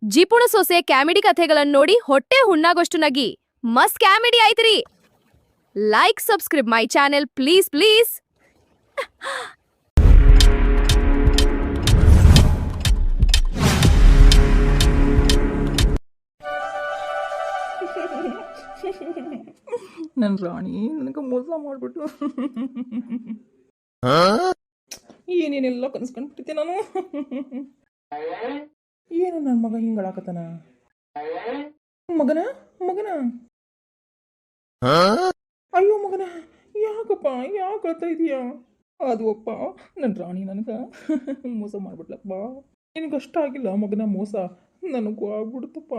ಜಿಪುಣ ಸೊಸೆ ಕ್ಯಾಮಿಡಿ ಕಥೆಗಳನ್ನ ನೋಡಿ ಹೊಟ್ಟೆ ಹುಣ್ಣಾಗೋಷ್ಟು ನಗಿ ಮಸ್ತ್ ಕ್ಯಾಮಿಡಿ ಆಯ್ತ್ರಿ. Like subscribe my channel please please. ನನ್ನ ರಾಣಿ ನನಗೆ ಮೋಸ ಮಾಡಿಬಿಟ್ಟು ಏನೇನೆಲ್ಲ ಕನ್ಸ್ಕೊಂಡ್ಬಿಟ್ಟಿದ್ದೆ ನಾನು. ಏನು ನನ್ನ ಮಗ ಹಿಂಗಳಾಕತ್ತಾನ? ಮಗನ ಮಗನ ಅಯ್ಯೋ ಮಗನ, ಯಾಕಪ್ಪ ಯಾಕೆ ಅಳ್ತಾ ಇದೀಯಾ? ಅದು ಅಪ್ಪ ನನ್ನ ರಾಣಿ ನನಗೆ ಮೋಸ ಮಾಡ್ಬಿಟ್ಲಪ್ಪ. ನಿನಗಷ್ಟ ಆಗಿಲ್ಲ ಮಗನ ಮೋಸ, ನನಗೂ ಆಗ್ಬಿಡ್ತಪ್ಪ.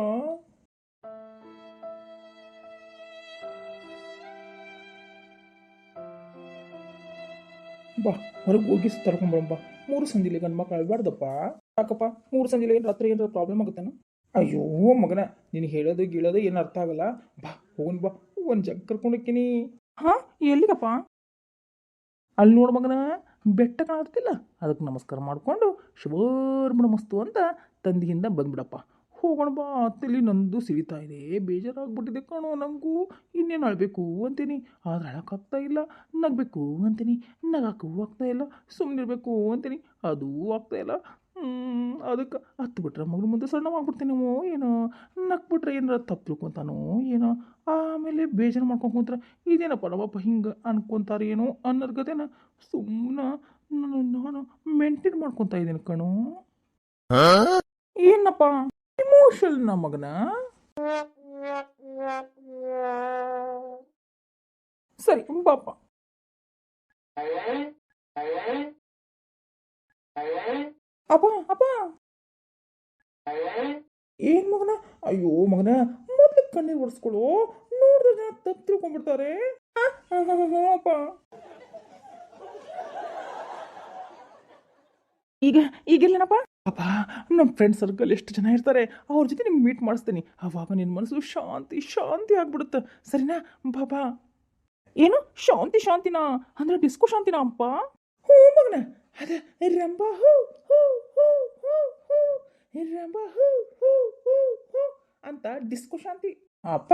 ಬಾ ಹೊರಗೆ ಹೋಗಿ ತರ್ಕೊಂಬರಮ್ಮ. 3 ಸಂಜೆಲಿ ಗಂಡು ಮಕ್ಕಳು ಅಳ್ಬಾರ್ದಪ್ಪ. ಯಾಕಪ್ಪ 3 ಸಂಜೆಲಿ ಏನು ರಾತ್ರಿ ಏನಾರ ಪ್ರಾಬ್ಲಮ್ ಆಗುತ್ತಾನ? ಅಯ್ಯೋ ಮಗನ, ನೀನು ಹೇಳೋದು ಗೀಳೋದು ಏನು ಅರ್ಥ ಆಗಲ್ಲ. ಬಾ ಹೋಗೋಣ ಬಾ, ಒಂದು ಜಗ್ ಕರ್ಕೊಂಡೋಗ್ತೀನಿ. ಹಾಂ ಎಲ್ಲಿಗಪ್ಪ? ಅಲ್ಲಿ ನೋಡು ಮಗನ, ಬೆಟ್ಟ ಕಾಣ್ತಿಲ್ಲ, ಅದಕ್ಕೆ ನಮಸ್ಕಾರ ಮಾಡಿಕೊಂಡು ಶುಭರ್ಮಣ ಮಸ್ತು ಅಂತ ತಂದೆಯಿಂದ ಬಂದ್ಬಿಡಪ್ಪ. ಹೋಗೋಣ ಬಾ. ತಲೆ ನಂದು ಸಿಡಿತಾ ಇದೆ, ಬೇಜಾರಾಗ್ಬಿಟ್ಟಿದೆ ಕಣೋ ನನಗೂ. ಇನ್ನೇನು ಅಳಬೇಕು ಅಂತೀನಿ, ಆದ್ರೆ ಅಳಕ್ಕಾಗ್ತಾ ಇಲ್ಲ. ನಗಬೇಕು ಅಂತೀನಿ, ನಗಕ್ಕೂ ಆಗ್ತಾ ಇಲ್ಲ. ಸುಮ್ಮನಿರ್ಬೇಕು ಅಂತೀನಿ, ಅದೂ ಆಗ್ತಾ ಇಲ್ಲ. ಅದಕ್ಕೆ ಹತ್ತು ಬಿಟ್ರೆ ಮಗನ ಮುಂದೆ ಸಣ್ಣ ಮಾಡ್ಬಿಡ್ತೀನಿ ಏನೋ. ನಕ್ಬಿಟ್ರೆ ಏನಾರ ತಪ್ಪು ತಿಳ್ಕೊತಾನೋ ಏನೋ. ಆಮೇಲೆ ಬೇಜಾರು ಮಾಡ್ಕೊಂಡು ಕುಂತ್ರೆ ಇದೇನಪ್ಪ ನಮ್ಮಪ್ಪ ಹಿಂಗೆ ಅನ್ಕೊತಾರೆ ಏನೋ ಅನ್ನೋರ್ಗದೇನ. ಸುಮ್ಮನೆ ನಾನು ಮೇಂಟೈನ್ ಮಾಡ್ಕೊತಾ ಇದ್ದೀನಿ ಕಣೋ. ಏನಪ್ಪ ಇಮೋಷನ್ ನ ಮಗನ? ಸರಿ ಬಾಪ. ಅಪ್ಪ ಅಪ್ಪ ಏನ್ ಮಗನ? ಅಯ್ಯೋ ಮಗನ, ಮೊದ್ಲು ಕಣ್ಣೀರು ಒರೆಸ್ಕೊಳು, ನೋಡಿದ್ರೆ ಜನ ತಪ್ಪು ತಿಳ್ಕೊಂಡ್ಬಿಡ್ತಾರೆ. ಅಪ್ಪ ಈಗೆಲ್ಲನಪ್ಪ ಅಪ್ಪ, ನಮ್ಮ ಫ್ರೆಂಡ್ ಸರ್ಕಲ್ ಎಷ್ಟು ಜನ ಇರ್ತಾರೆ, ಅವ್ರ ಜೊತೆ ನಿಮ್ಗೆ ಮೀಟ್ ಮಾಡಿಸ್ತೀನಿ. ಅವಾಗ ನಿನ್ನ ಮನಸ್ಸು ಶಾಂತಿ ಶಾಂತಿ ಆಗ್ಬಿಡುತ್ತೆ. ಸರಿನಾ ಬಾಬಾ? ಏನು ಶಾಂತಿ ಶಾಂತಿನಾ ಅಂದ್ರೆ ಡಿಸ್ಕೋ ಶಾಂತಿನಾ ಅಪ್ಪ? ಹ್ಞೂ ಮಗನ, ಅದ ರಂಬ ಹೂ ಹೂ ಹೂ ಹೂ ಹೂ ರಂಬ ಹೂ ಹೂ ಹೂ ಹೂ ಅಂತ ಡಿಸ್ಕೋ ಶಾಂತಿ ಅಪ್ಪ.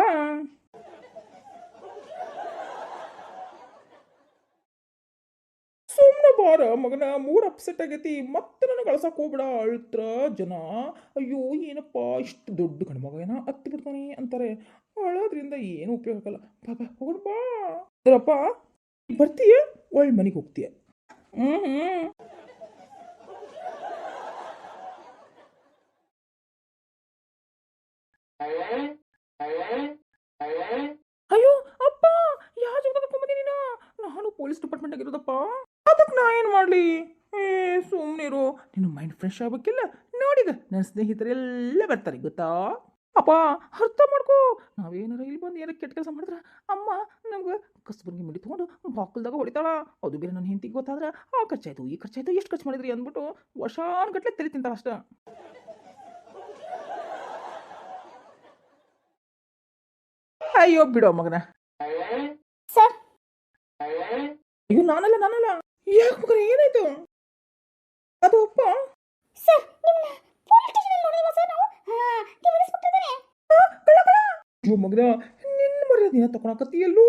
ಸುಮ್ಮನೆ ಬಾರ ಮಗನ, ಮೂಡ್ ಅಪ್ಸೆಟ್ ಆಗೈತಿ. ಮತ್ತೆ ನನಗೆ ಕಳ್ಸಕ್ಕೆ ಹೋಗ್ಬಿಡ. ಅಳ್ತ್ರ ಜನ, ಅಯ್ಯೋ ಏನಪ್ಪ ಇಷ್ಟು ದೊಡ್ಡ ಗಂಡ್ಮಗ ಏನೋ ಹತ್ತಿ ಬಿಡ್ತಾನೆ ಅಂತಾರೆ. ಅಳೋದ್ರಿಂದ ಏನು ಉಪಯೋಗ ಆಗಲ್ಲ. ಬಾಬಾ ಹೋಗೋಣ ಬಾ. ಅದರಪ್ಪ ಬರ್ತೀಯ, ಒಳ್ಳೆ ಮನೆಗೆ ಹೋಗ್ತೀಯ. ಅಯ್ಯೋ ಅಪ್ಪ, ಯಾವ ಜಗದ ಕರ್ಕೊಂಬಂದಿ ನೀನು? ನಾನು ಪೊಲೀಸ್ ಡಿಪಾರ್ಟ್ಮೆಂಟ್ ಆಗಿರೋದಪ್ಪ. ಅದಕ್ಕೆ ನಾ ಏನು ಮಾಡಲಿ? ಸುಮ್ಮನಿರು, ನಿನ್ನ ಮೈಂಡ್ ಫ್ರೆಶ್ ಆಗ್ಬೇಕಿಲ್ಲ. ನೋಡಿಗ ನನ್ನ ಸ್ನೇಹಿತರೆಲ್ಲ ಬರ್ತಾರೆ ಗೊತ್ತಾ? ಅಪ್ಪ ಅರ್ಥ ಮಾಡ್ಕೋ, ನಾವೇನಾರ ಇಲ್ಲಿ ಬಂದು ಏನಾರ ಕೆಟ್ಟ ಕೆಲಸ ಮಾಡಿದ್ರೆ ಅಮ್ಮ ನಮ್ಗೆ ಕಸ್ತೂರ್ಗಿ ಮಡಿ ತೊಗೊಂಡು ಬಾಕಲ್ದಾಗ ಹೊಡಿತಾಳ. ಅದು ಬೇರೆ ನನ್ನ ಹೆಂಡತಿಗೆ ಗೊತ್ತಾದ್ರೆ ಆ ಖರ್ಚಾಯ್ತು ಈ ಖರ್ಚಾಯ್ತು ಎಷ್ಟು ಖರ್ಚು ಮಾಡಿದ್ರಿ ಅಂದ್ಬಿಟ್ಟು ವರ್ಷಾನ್ಗಟ್ಲೆ ತಲೆ ತಿಂತಾಳ ಅಷ್ಟ. ಅಯ್ಯೋ ಬಿಡೋ ಮಗನ. ಸರ್ ಅಯ್ಯೋ ನಾನಲ್ಲ. ಯಾಕೆ ಮಗನ ಏನಾಯ್ತು? ಅದು ಅಪ್ಪ. ಸರ್ ನಿಮ್ಮನ್ನ ಪೊಲೀಸ್ ಸ್ಟೇಷನ್ ನೋಡಿಲ್ವಾ ಸರ್ ನಾವು? ನೀವು ಇನ್ಸ್ಪೆಕ್ಟರ್ ತಾನೆ? ಅಯ್ಯೋ ಮಗನ, ನಿನ್ನ ಮರ್ಯಾದಿನ ತಗೊಳಕತ್ತೀಯಲ್ಲೋ.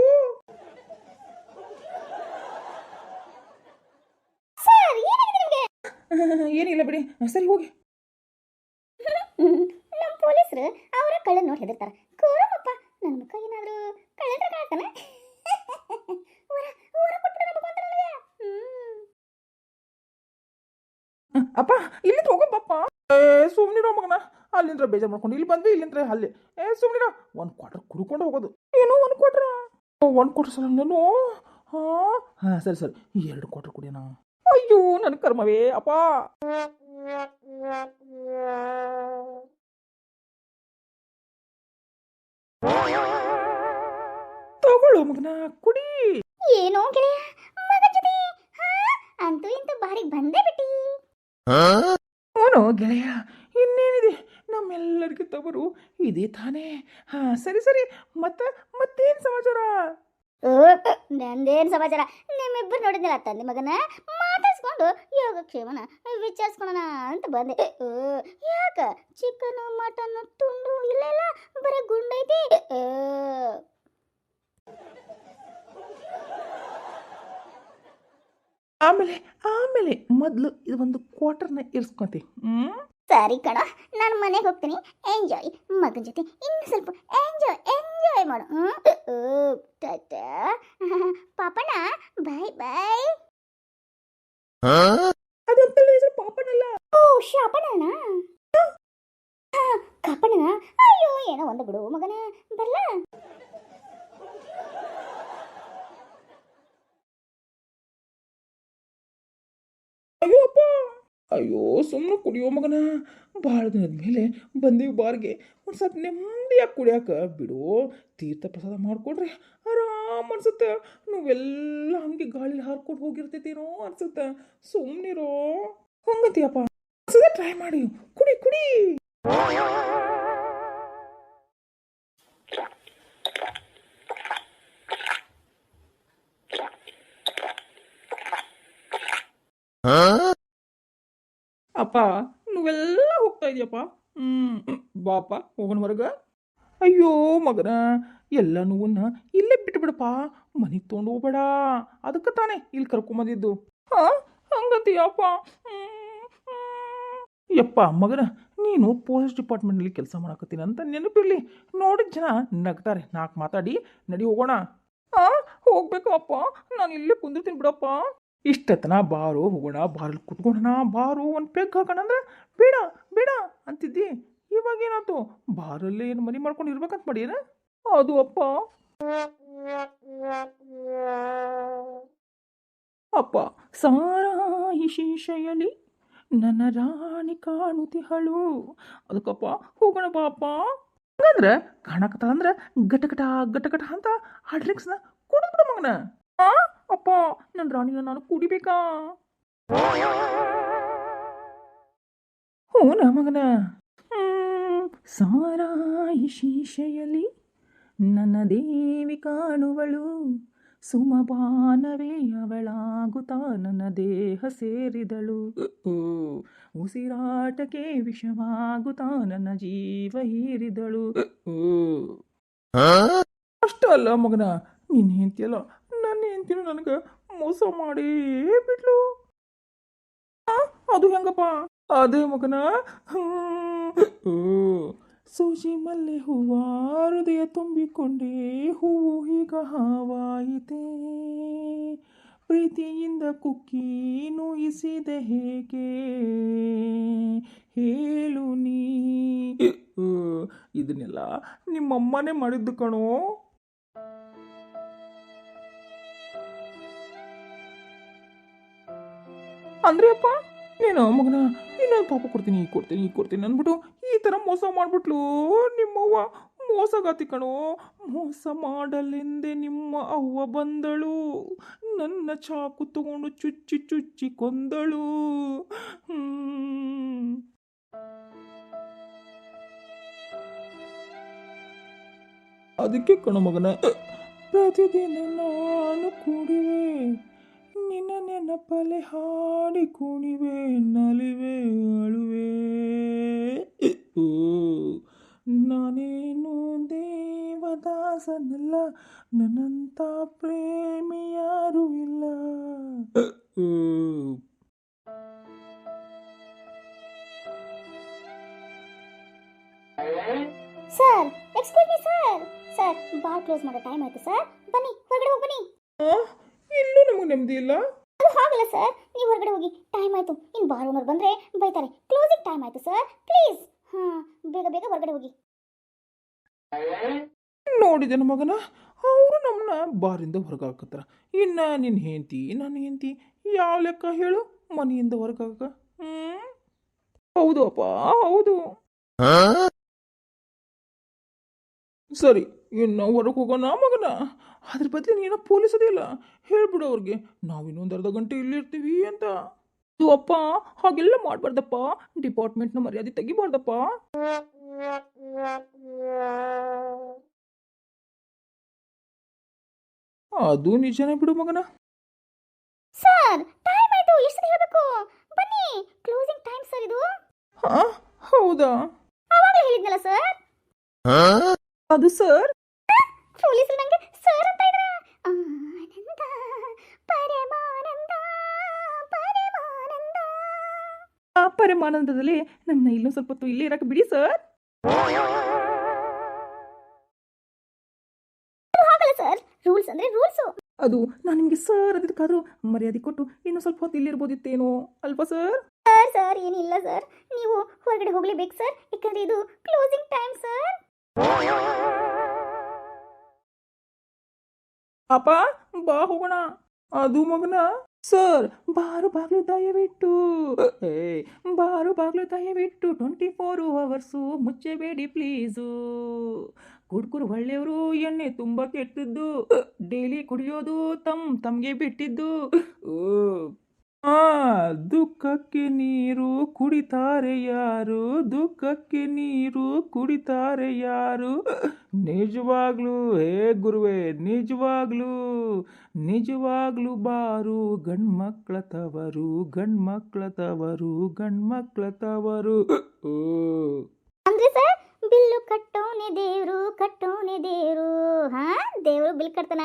ಸರ್ ಏನಾಗಿದೆ ನಿಮಗೆ? ಏನಿಲ್ಲ ಬಿಡಿ, ಸರಿ ಹೋಗಿ. ನಮ್ಮ ಪೊಲೀಸರು ಅವರ ಕಳ್ಳ ನೋಡಿ ಹೆದರ್ತಾರೆ. ಕೋರಮಪ್ಪ ನನ್ನ ಮುಖ ಏನಾದರೂ ಕಳ್ಳಂತ್ರ ಕಾಣ್ತಾನೆ. ಅಪ್ಪ ಇಲ್ಲಿಂದ ಹೋಗೋಪ್ಪ. ಸುಮ್ಮನಿರೋ ಮಗನ, ಅಲ್ಲಿಂದ್ರ ಬೇಜಾರು ಮಾಡ್ಕೊಂಡು ಇಲ್ಲಿ ಬಂದ್ವಿ, ಇಲ್ಲಿಂದ್ರ ಅಲ್ಲಿ. ಸುಮ್ಮನಿರೋ, 1 ಕ್ವಾರ್ಟರ್ ಕುಡ್ಕೊಂಡು ಹೋಗೋದು. ಏನು 1 ಕ್ವಾರ್ಟರ್? 1 ಕ್ವಾರ್ಟರ್ ಸಲ ನಾನು. ಹಾಂ ಸರಿ 2 ಕ್ವಾರ್ಟರ್ ಕುಡಿಯೋಣ. ಅಯ್ಯೋ ನನ್ನ ಕರ್ಮವೇ ಅಪ್ಪ. ತಗೊಳ್ಳೋ ಮಗನ, ಕುಡಿ. ಏನೋ ಗೆಳೆಯ, ಮಗ ಜೊತೆ ಅಂತೂ ಇಂತೂ ಬಾರಿಗೆ ಬಂದೇ ಬಿಟ್ಟಿ. ಅವನು ಗೆಳೆಯ, ಇನ್ನೇನಿದೆ, ನಮ್ಮೆಲ್ಲರಿಗೂ ತವರು ಇದೇ ತಾನೇ. ಹಾಂ ಸರಿ ಮತ್ತೇನು ಸಮಾಚಾರ? ನಂದೇನು ಸಮಾಚಾರ ನಿಮ್ಮಿಬ್ಬರು ನೋಡಿದ್ನಲ್ಲ ತಂದೆ ಮಗನ ಮಾತಾಡ್ಸ್ಕೊಂಡು ಯೋಗಕ್ಷೇಮನ ವಿಚಾರಿಸ್ಕೊಳೋಣ ಅಂತ ಬಂದೆ. ಯಾಕ ಚಿಕನ್ ಮಟನ್ ತುಂಡು ಇಲ್ಲೆಲ್ಲ ಬರೀ ಗುಂಡೈತಿ. ಆಮೇಲೆ ಆಮೇಲೆ ಮೊದಲು ಇದು ಒಂದು ಕ್ವಾರ್ಟರ್ನ ಇರಿಸ್ಕೊತಿ. ಸರಿ ಕಣ, ನಾನು ಮನೆಗೆ ಹೋಗ್ತೀನಿ. ಎಂಜಾಯ್ ಮಗನ ಜೊತೆ ಇನ್ನು ಸ್ವಲ್ಪ ಎಂಜಾಯ್ ಮಾಡು. ಟಾಟಾ ಪಾಪಣ್ಣ, ಬಾಯ್ ಬಾಯ್. ಅದಂತಲ್ಲ ಹೆಸರು ಪಾಪನಲ್ಲ. ಓ ಶಾಪಣ್ಣ, ಕಾಪಣ್ಣ. ಅಯ್ಯೋ ಏನೋ ಒಂದು ಬಿಡು ಮಗನ, ಬರಲ್ಲ. ಅಯ್ಯೋ ಅಪ್ಪ, ಅಯ್ಯೋ ಸುಮ್ಮನೆ ಕುಡಿಯೋ ಮಗನ. ಭಾಳ ದಿನದ ಮೇಲೆ ಬಂದೀವಿ ಬಾರ್ಗೆ, ಒಂದು ಸ್ವಲ್ಪ ನೆಮ್ಮದಿಯಾಗಿ ಕುಡಿಯಾಕ ಬಿಡು. ತೀರ್ಥ ಪ್ರಸಾದ ಮಾಡಿಕೊಡ್ರಿ ಆರಾಮ್ ಅನ್ಸುತ್ತೆ. ನೀವೆಲ್ಲ ಹಂಗೆ ಗಾಳಿಲಿ ಹಾರ್ಕೊಂಡು ಹೋಗಿರ್ತೈತೇನೋ ಅನ್ಸುತ್ತೆ. ಸುಮ್ಮನಿರೋ. ಹಂಗತಿಯಪ್ಪ, ಸದಾ ಟ್ರೈ ಮಾಡಿ, ಕುಡಿ ಕುಡಿ. ಅಪ್ಪ ನೀವೆಲ್ಲ ಹೋಗ್ತಾ ಇದೆಯಪ್ಪ. ಬಾಪ ಹೋಗೋಣ ಹೊರಗ. ಅಯ್ಯೋ ಮಗನ, ಎಲ್ಲ ನೋವನ್ನ ಇಲ್ಲೇ ಬಿಟ್ಬಿಡಪ್ಪ, ಮನೆಗೆ ತೊಗೊಂಡು ಹೋಗ್ಬೇಡ. ಅದಕ್ಕೆ ತಾನೇ ಇಲ್ಲಿ ಕರ್ಕೊಂಬಂದಿದ್ದು. ಹಂಗಂತೀಯಪ್ಪ. ಯಪ್ಪ ಮಗನ, ನೀನು ಪೊಲೀಸ್ ಡಿಪಾರ್ಟ್ಮೆಂಟ್ನಲ್ಲಿ ಕೆಲಸ ಮಾಡಕತ್ತೀನಿ ಅಂತ ನೆನಪಿರಲಿ. ನೋಡಿದ ಜನ ನಗ್ತಾರೆ. ನಾಲ್ಕು ಮಾತಾಡಿ ನಡಿ ಹೋಗೋಣ. ಹೋಗ್ಬೇಕು ಅಪ್ಪ, ನಾನು ಇಲ್ಲೇ ಕುಂದಿರ್ತೀನಿ ಬಿಡಪ್ಪ. ಇಷ್ಟತನ ಬಾರು ಹೋಗೋಣ, ಬಾರಲ್ಲಿ ಕುತ್ಕೊಂಡಣ, ಬಾರು ಒಂದು ಪೆಗ್ ಹಾಕೋಣ ಅಂದ್ರೆ ಬೇಡ ಬೇಡ ಅಂತಿದ್ದಿ. ಇವಾಗ ಏನಾಯ್ತು, ಬಾರಲ್ಲೇ ಏನು ಮನೆ ಮಾಡ್ಕೊಂಡು ಇರ್ಬೇಕಂತ ಮಾಡೀನ ಅದು ಅಪ್ಪ. ಅಪ್ಪ ಸಾರಾಯಿ ಶೀಶೆಯಲಿ ನನ್ನ ರಾಣಿ ಕಾಣುತ್ತಿಹಳು. ಅದಕ್ಕಪ್ಪ ಹೋಗೋಣ ಬಾಪ. ಹಂಗಂದ್ರೆ ಕಾಣಕತ್ತಂದ್ರೆ ಗಟಗಟ ಗಟಗಟ ಅಂತ ಆ ಡ್ರಿಂಕ್ಸ್ನ ಕುಡಿದ್ಬಿಡ ಮಗನ. ಅಪ್ಪ ನನ್ನ ರಾಣಿನ ನಾನು ಕುಡಿಬೇಕಾ? ಹೂನ ಮಗನ. ಸಾರಾಯಿ ಶೀಶೆಯಲ್ಲಿ ನನ್ನ ದೇವಿ ಕಾಣುವಳು, ಸುಮಪಾನವೇ ಅವಳಾಗುತ್ತಾ ನನ್ನ ದೇಹ ಸೇರಿದಳು. ಉಸಿರಾಟಕ್ಕೆ ವಿಷವಾಗುತ್ತಾ ನನ್ನ ಜೀವ ಹೀರಿದಳು. ಅಷ್ಟ ಅಲ್ಲ ಮಗನ, ನೀನು ಹೆಂಡ್ತಿಯಲ್ಲ, ನನ್ನ ಹೆಂಡ್ತಿನೂ ನನಗೆ ಮೋಸ ಮಾಡೇ ಬಿಡ್ಲು. ಅದು ಹೆಂಗಪ್ಪ? ಅದೇ ಮಗನ, ಸೂಜಿ ಮಲ್ಲೆ ಹೂವ ಹೃದಯ ತುಂಬಿಕೊಂಡೇ, ಹೂವು ಈಗ ಹಾವಾಯಿತೆ, ಪ್ರೀತಿಯಿಂದ ಕುಕ್ಕಿ ನೋಯಿಸಿದೆ ಹೇಗೆ ಹೇಳು ನೀ. ಇದನ್ನೆಲ್ಲ ನಿಮ್ಮಮ್ಮನೇ ಮಾಡಿದ್ದು ಕಣೋ. ಅಂದ್ರೆ ಅಪ್ಪ ನೀನು ಮಗನ ಇನ್ನೊಂದು ಪಾಪ ಕೊಡ್ತೀನಿ ಅಂದ್ಬಿಟ್ಟು ಈ ಥರ ಮೋಸ ಮಾಡಿಬಿಟ್ಲು ನಿಮ್ಮವ್ವ. ಮೋಸಗಾತಿ ಕಣೋ. ಮೋಸ ಮಾಡಲೆಂದೇ ನಿಮ್ಮ ಅವ್ವ ಬಂದಳು, ನನ್ನ ಚಾಕು ತಗೊಂಡು ಚುಚ್ಚಿ ಚುಚ್ಚಿ ಕೊಂದಳು. ಅದಕ್ಕೆ ಕಣ ಮಗನ, ಪ್ರತಿದಿನ ನಾನು ಕುಡಿವೆ, ನಿನ್ನ ನೆನಪಲೆ ಹಾಡಿ ಕುಣಿವೆ, ನಲಿವೆ ಅಳುವೆ. ನಾನೇನು ದೇವದಾಸನಲ್ಲ, ನನ್ನಂಥ ಪ್ರೇಮಿ ಯಾರೂ ಇಲ್ಲ. Sir excuse me sir. Sir bar close ಮಾಡೋ ಟೈಮ್ ಆಯ್ತು ಸರ್, ಬನ್ನಿ ಹೊರಗಡೆ ಹೋಗಿ ಬನ್ನಿ. ಇಲ್ಲೂ ನಮಗೆ ನೆಮ್ಮದಿ ಇಲ್ಲ. ಅದು ಹಾಗಲ್ಲ ಸರ್, ನೀವು ಹೊರಗಡೆ ಹೋಗಿ, ಟೈಮ್ ಆಯ್ತು. ಇನ್ನು ಬಾರ್ ಓನರ್ ಬಂದ್ರೆ ಬೈತಾರೆ. ಕ್ಲೋಸಿಂಗ್ ಟೈಮ್ ಆಯ್ತು ಸರ್, ಪ್ಲೀಸ್. ಬೇಗ ಬೇಗ ಹೊರಗಡೆ ಹೋಗಿ. ನೋಡಿದೆನ ಮಗನ, ಅವರು ನಮ್ಮನ್ನ ಬಾರಿಂದ ಹೊರಗೆ ಹಾಕತ್ತಾರ. ಇನ್ನು ನಿನ್ನ ಹೆಂಡತಿ ನನ್ನ ಹೆಂಡತಿ ಯಾವ ಲೆಕ್ಕ ಹೇಳು ಮನೆಯಿಂದ ಹೊರಗೆ ಹಾಕ? ಹೌದು ಅಪ್ಪ, ಹೌದು. ಸರಿ, ಇನ್ನು ಹೊರಗೆ ಹೋಗೋಣ ಮಗನ. ಅದ್ರ ಬದಲು ನೀನೋ ಪೊಲೀಸ್ ಅದಿಲ್ಲ, ಹೇಳ್ಬಿಡು ಅವ್ರಿಗೆ ನಾವು ಇನ್ನೊಂದು ಅರ್ಧ ಗಂಟೆ ಇಲ್ಲಿರ್ತೀವಿ ಅಂತ. ಇದು ಅಪ್ಪ ಹಾಗೆಲ್ಲ ಮಾಡಬಾರ್ದಪ್ಪ, ಡಿಪಾರ್ಟ್ಮೆಂಟ್ನ ಮರ್ಯಾದೆ ತೆಗಿಬಾರ್ದಪ್ಪ. ಅದು ನಿಜನೇ ಬಿಡು ಮಗನ. ಸರ್ ಟೈಮ್ ಆಯ್ತು, ಎಷ್ಟು ಹೇಳಬೇಕು, ಬನ್ನಿ, ಕ್ಲೋಸಿಂಗ್ ಟೈಮ್ ಸರ್ ಇದು. ಹಾ, ಹೌದಾ? ಅವಾಗಲೇ ಹೇಳಿದ್ನಲ್ಲ ಸರ್. ಅದು ಸರ್ ಪೊಲೀಸರು ನಂಗೆ ಸರ್ ಅಂತ ಇದ್ರ. ಆನಂದ ಪರಮಾನಂದ ಪರಮಾನಂದ. ಆ ಪರಮಾನಂದದಲ್ಲಿ ನಮ್ಮನ್ನ ಇನ್ನೂ ಸ್ವಲ್ಪ ಹೊತ್ತು ಇಲ್ಲೇ ಇರಕ್ಕೆ ಬಿಡಿ ಸರ್. ಹಾಗಲ್ಲ ಸರ್, ರೂಲ್ಸ್ ಅಂದ್ರೆ ರೂಲ್ಸು. ಅದು ನಾನು ನಿಮಗೆ ಸರ್ ಅದಕ್ಕಾದ್ರೂ ಮರ್ಯಾದೆ ಕೊಟ್ಟು ಇನ್ನೂ ಸ್ವಲ್ಪ ಹೊತ್ತು ಇಲ್ಲಿರ್ಬೋದಿತ್ತೇನೋ ಅಲ್ವಾ ಸರ್? ಸರ್ ಸರ್ ಏನಿಲ್ಲ ಸರ್, ನೀವು ಹೊರಗಡೆ ಹೋಗ್ಲೇಬೇಕು ಸರ್, ಯಾಕಂದ್ರೆ ಇದು ಕ್ಲೋಸಿಂಗ್ ಟೈಮ್ ಸರ್. ಅಪ್ಪ ಬಾ ಹೋಗೋಣ. ಅದು ಮಗನ ಸರ್ ಬಾರು ಬಾಗ್ಲು ದಯವಿಟ್ಟು, ಬಾರು ಬಾಗ್ಲು ದಯವಿಟ್ಟು 24 ಅವರ್ಸು ಮುಚ್ಚಬೇಡಿ ಪ್ಲೀಸು. ಕುಡ್ಕುರು ಒಳ್ಳೆಯವರು, ಎಣ್ಣೆ ತುಂಬ ಕೆಟ್ಟದ್ದು, ಡೈಲಿ ಕುಡಿಯೋದು ತಮ್ಗೆ ಬಿಟ್ಟಿದ್ದು. ಆ ದುಃಖಕ್ಕೆ ನೀರು ಕುಡಿತಾರೆ ಯಾರು, ದುಃಖಕ್ಕೆ ನೀರು ಕುಡಿತಾರೆ ಯಾರು. ನಿಜವಾಗ್ಲೂ ಹೇ ಗುರುವೆ, ನಿಜವಾಗ್ಲೂ ನಿಜವಾಗ್ಲೂ ಬಾರು ಗಂಡ್ಮಕ್ಳ ತವರು, ಗಂಡ್ಮಕ್ಳ ತವರು, ಗಂಡ್ಮಕ್ಳ ತವರು. ಓ ಅಂದ್ರೆ ಸರ್ ಬಿಲ್ಲು ಕಟ್ಟೋನೆ ದೇವ್ರು, ಕಟ್ಟೋನೆ ದೇವ್ರು. ಹಾ, ದೇವ್ರು ಬಿಲ್ ಕಟ್ತಾನ.